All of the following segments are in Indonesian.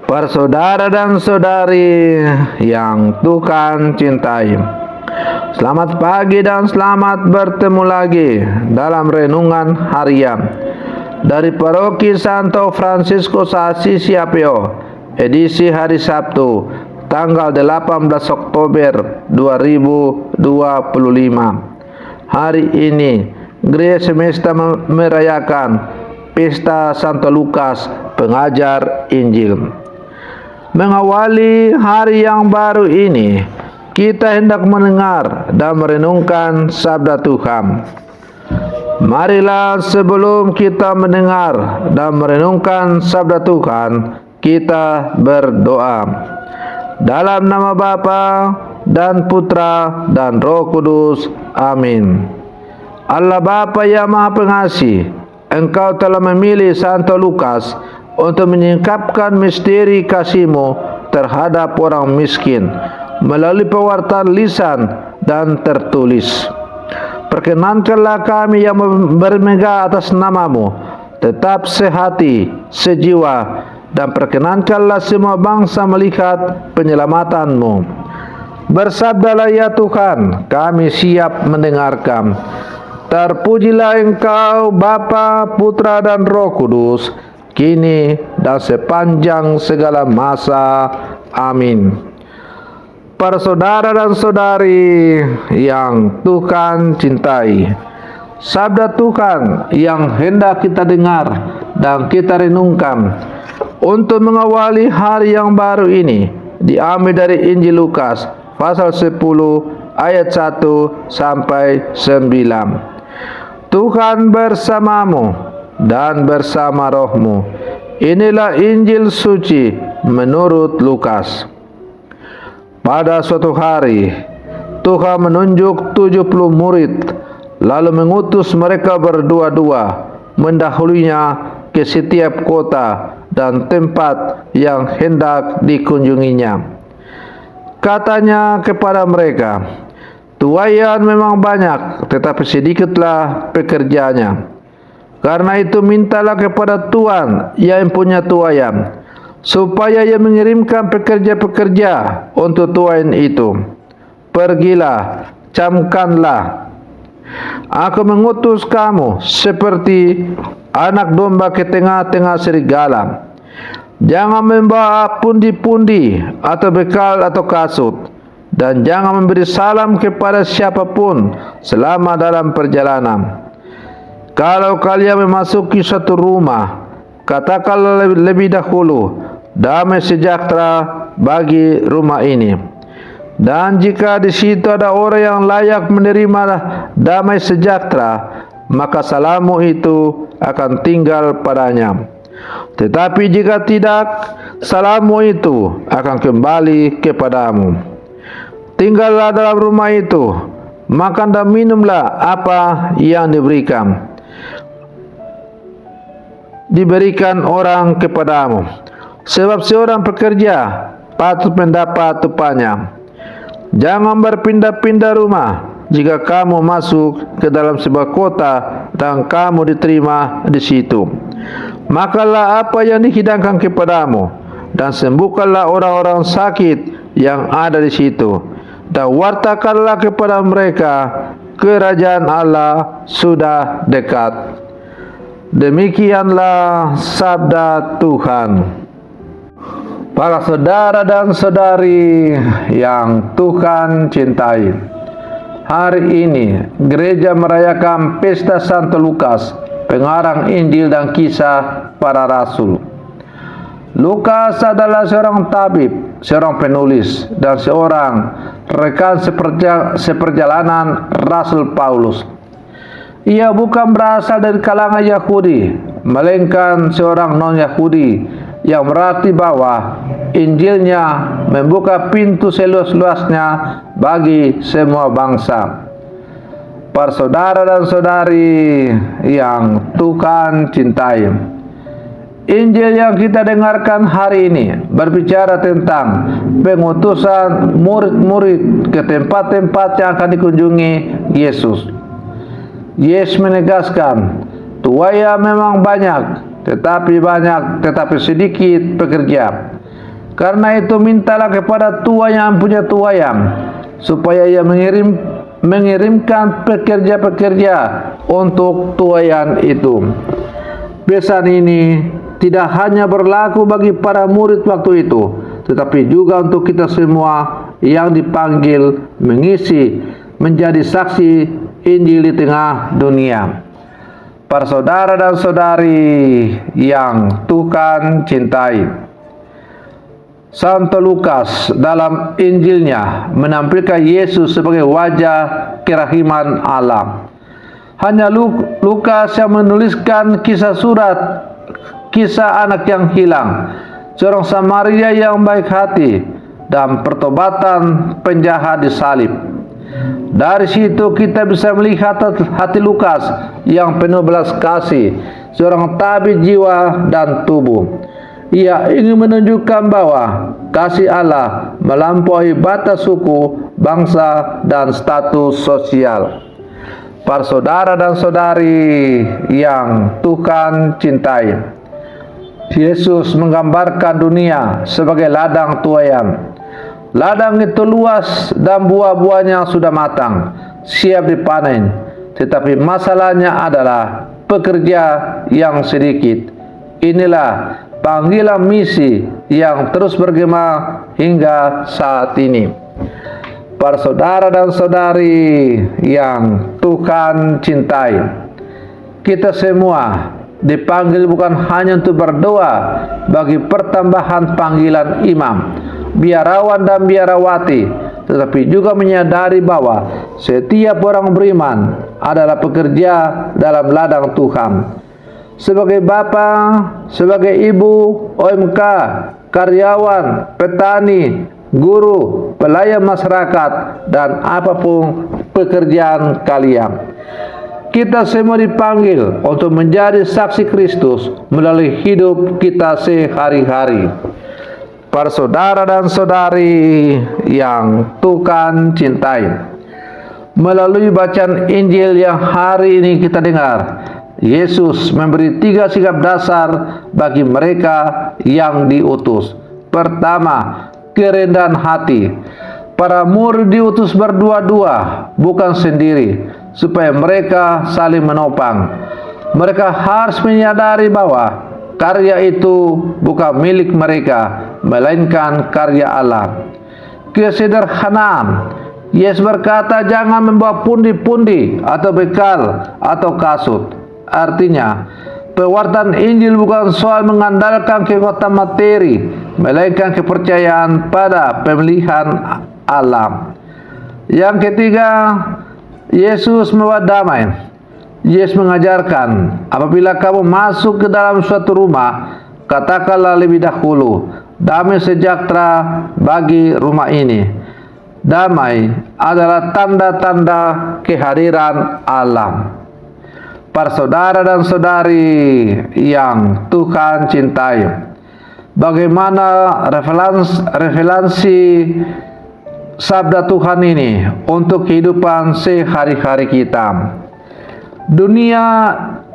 Persaudara dan saudari yang Tuhan cintai, selamat pagi dan selamat bertemu lagi dalam renungan harian dari Paroki Santo Fransiskus Assisi Apio, edisi hari Sabtu, tanggal 18 Oktober 2025. Hari ini Gereja Semesta merayakan Pesta Santo Lukas, pengajar Injil. Mengawali hari yang baru ini, kita hendak mendengar dan merenungkan sabda Tuhan. Marilah sebelum kita mendengar dan merenungkan sabda Tuhan, kita berdoa. Dalam nama Bapa dan Putra dan Roh Kudus. Amin. Allah Bapa yang Maha Pengasih, Engkau telah memilih Santo Lukas untuk menyingkapkan misteri kasih-Mu terhadap orang miskin melalui pewartaan lisan dan tertulis. Perkenankanlah kami yang bermegah atas nama-Mu tetap sehati, sejiwa, dan perkenankanlah semua bangsa melihat penyelamatan-Mu. Bersabdalah ya Tuhan, kami siap mendengarkan. Terpujilah Engkau Bapa, Putra, dan Roh Kudus, kini dan sepanjang segala masa. Amin. Para saudara dan saudari yang Tuhan cintai, sabda Tuhan yang hendak kita dengar dan kita renungkan untuk mengawali hari yang baru ini diambil dari Injil Lukas pasal 10 ayat 1 sampai 9. Tuhan bersamamu dan bersama rohmu. Inilah Injil suci menurut Lukas. Pada suatu hari, Tuhan menunjuk 70 murid, lalu mengutus mereka berdua-dua mendahulunya ke setiap kota dan tempat yang hendak dikunjunginya. Katanya kepada mereka, tuaian memang banyak, tetapi sedikitlah pekerjanya. Karena itu mintalah kepada Tuhan yang punya tuaian, supaya ia mengirimkan pekerja-pekerja untuk tuaian itu. Pergilah, camkanlah. Aku mengutus kamu seperti anak domba ke tengah-tengah serigala. Jangan membawa pundi-pundi atau bekal atau kasut, dan jangan memberi salam kepada siapapun selama dalam perjalanan. Kalau kalian memasuki suatu rumah, katakanlah lebih dahulu, damai sejahtera bagi rumah ini. Dan jika di situ ada orang yang layak menerima damai sejahtera, maka salammu itu akan tinggal padanya. Tetapi jika tidak, salammu itu akan kembali kepadamu. Tinggallah dalam rumah itu, makan dan minumlah apa yang diberikan orang kepadamu, sebab seorang pekerja patut mendapat upahnya. Jangan berpindah-pindah rumah. Jika kamu masuk ke dalam sebuah kota dan kamu diterima di situ, makanlah apa yang dihidangkan kepadamu, dan sembuhkanlah orang-orang sakit yang ada di situ, dan wartakanlah kepada mereka kerajaan Allah sudah dekat. Demikianlah sabda Tuhan. Para saudara dan saudari yang Tuhan cintai, hari ini gereja merayakan Pesta Santo Lukas, pengarang Injil dan kisah para rasul. Lukas adalah seorang tabib, seorang penulis, dan seorang rekan seperjalanan Rasul Paulus. Ia bukan berasal dari kalangan Yahudi, melainkan seorang non-Yahudi, yang berarti bahwa Injilnya membuka pintu seluas-luasnya bagi semua bangsa. Para saudara dan saudari yang Tuhan cintai, Injil yang kita dengarkan hari ini berbicara tentang pengutusan murid-murid ke tempat-tempat yang akan dikunjungi Yesus. Yesus menegaskan, tuaian memang banyak, tetapi sedikit pekerja. Karena itu mintalah kepada Tuhan yang punya tuayan, supaya ia mengirimkan pekerja-pekerja untuk tuayan itu. Pesan ini tidak hanya berlaku bagi para murid waktu itu, tetapi juga untuk kita semua yang dipanggil mengisi menjadi saksi Injil di tengah dunia. Para saudara dan saudari yang Tuhan cintai, Santo Lukas dalam Injilnya menampilkan Yesus sebagai wajah kerahiman Allah. Hanya Lukas yang menuliskan kisah anak yang hilang, seorang Samaria yang baik hati, dan pertobatan penjahat disalib. Dari situ kita bisa melihat hati Lukas yang penuh belas kasih, seorang tabib jiwa dan tubuh. Ia ingin menunjukkan bahwa kasih Allah melampaui batas suku, bangsa, dan status sosial. Para saudara dan saudari yang Tuhan cintai, Yesus menggambarkan dunia sebagai ladang tuayan. Ladang itu luas dan buah-buahnya sudah matang, siap dipanen. Tetapi masalahnya adalah pekerja yang sedikit. Inilah panggilan misi yang terus bergema hingga saat ini. Para saudara dan saudari yang Tuhan cintai, kita semua dipanggil bukan hanya untuk berdoa bagi pertambahan panggilan imam, biarawan dan biarawati, tetapi juga menyadari bahwa setiap orang beriman adalah pekerja dalam ladang Tuhan. Sebagai bapa, sebagai ibu, OMK, karyawan, petani, guru, pelayan masyarakat, dan apapun pekerjaan kalian, kita semua dipanggil untuk menjadi saksi Kristus melalui hidup kita sehari-hari. Para saudara dan saudari yang Tuhan cintai, melalui bacaan Injil yang hari ini kita dengar, Yesus memberi 3 sikap dasar bagi mereka yang diutus. Pertama, kerendahan hati. Para murid diutus berdua-dua, bukan sendiri, supaya mereka saling menopang. Mereka harus menyadari bahwa karya itu bukan milik mereka, melainkan karya Allah. Kesederhanaan. Yesus berkata, jangan membawa pundi-pundi atau bekal atau kasut. Artinya, pewartaan Injil bukan soal mengandalkan kekuatan materi, melainkan kepercayaan pada pemilihan Allah. Yang ketiga, Yesus membawa damai. Yesus mengajarkan, apabila kamu masuk ke dalam suatu rumah, katakanlah lebih dahulu, damai sejahtera bagi rumah ini. Damai adalah tanda-tanda kehadiran Allah. Para saudara dan saudari yang Tuhan cintai, bagaimana revelasi sabda Tuhan ini untuk kehidupan sehari-hari kita.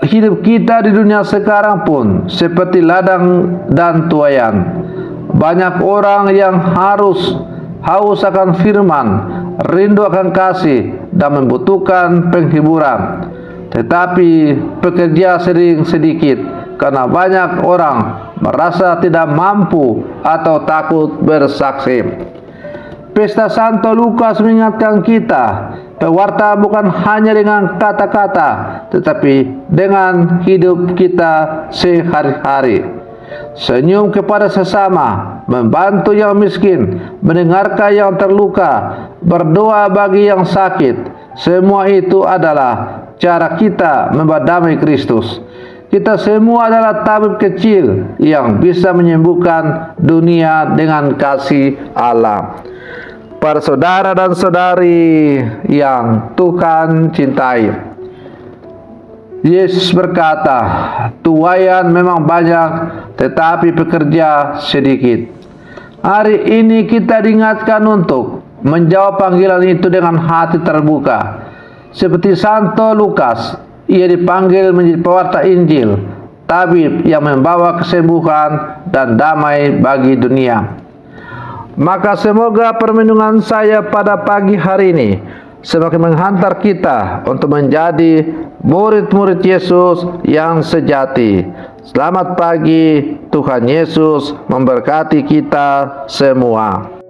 Hidup kita di dunia sekarang pun seperti ladang dan tuayan. Banyak orang yang haus akan firman, rindu akan kasih, dan membutuhkan penghiburan. Tetapi pekerja sering sedikit karena banyak orang merasa tidak mampu atau takut bersaksi. Pesta Santo Lukas mengingatkan kita, pewarta bukan hanya dengan kata-kata, tetapi dengan hidup kita sehari-hari. Senyum kepada sesama, membantu yang miskin, mendengarkan yang terluka, berdoa bagi yang sakit. Semua itu adalah cara kita membawa damai Kristus. Kita semua adalah tabib kecil yang bisa menyembuhkan dunia dengan kasih Allah. Para saudara dan saudari yang Tuhan cintai, Yesus berkata, tuayan memang banyak, tetapi pekerja sedikit. Hari ini kita diingatkan untuk menjawab panggilan itu dengan hati terbuka. Seperti Santo Lukas, ia dipanggil menjadi pewarta Injil, tabib yang membawa kesembuhan dan damai bagi dunia. Maka semoga perlindungan saya pada pagi hari ini semakin menghantar kita untuk menjadi murid-murid Yesus yang sejati. Selamat pagi, Tuhan Yesus memberkati kita semua.